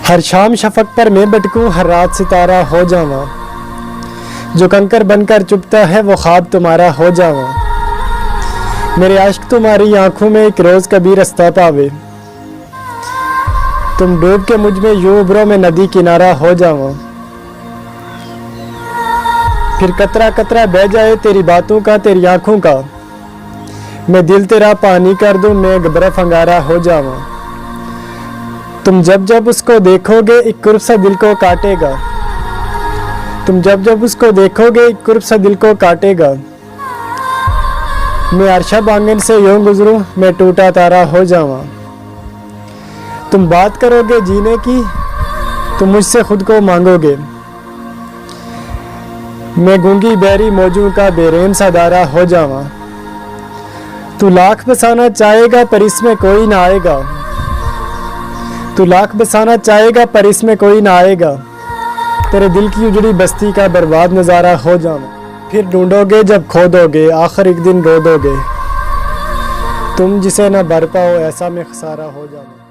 हर शाम शफक पर मैं भटकूं, हर रात सितारा हो जावा। जो कंकर बनकर चुपता है वो ख्वाब तुम्हारा हो जावा। मेरे आशिक तुम्हारी आंखों में एक रोज कभी रास्ता पावे। तुम डूब के मुझ में यूं उभरो मैं नदी किनारा हो जावा। फिर कतरा कतरा बह जाए तेरी बातों का, तेरी आंखों का। मैं दिल तेरा पानी कर दूं, मैं बर्फ अंगारा हो जावा। तुम जब जब उसको देखोगे एक कुर्ब सा दिल को काटेगा। तुम जब जब उसको देखोगे एक कुर्ब सा दिल को काटेगा। मैं अरशब आंगन से यूं गुजरूं, मैं टूटा तारा हो जावा। तुम बात करोगे जीने की, तुम मुझसे खुद को मांगोगे। मैं गूंगी बैरी मौजों का बेरहम सा दारा हो जावा। तू लाख बसाना चाहेगा पर इसमें कोई ना आएगा। तू लाख बसाना चाहेगा पर इसमें कोई ना आएगा। तेरे दिल की उजड़ी बस्ती का बर्बाद नज़ारा हो जावा। फिर ढूंढोगे जब खो दोगे, आखिर एक दिन रो दोगे। तुम जिसे ना भर पाओ ऐसा में खसारा हो जावा।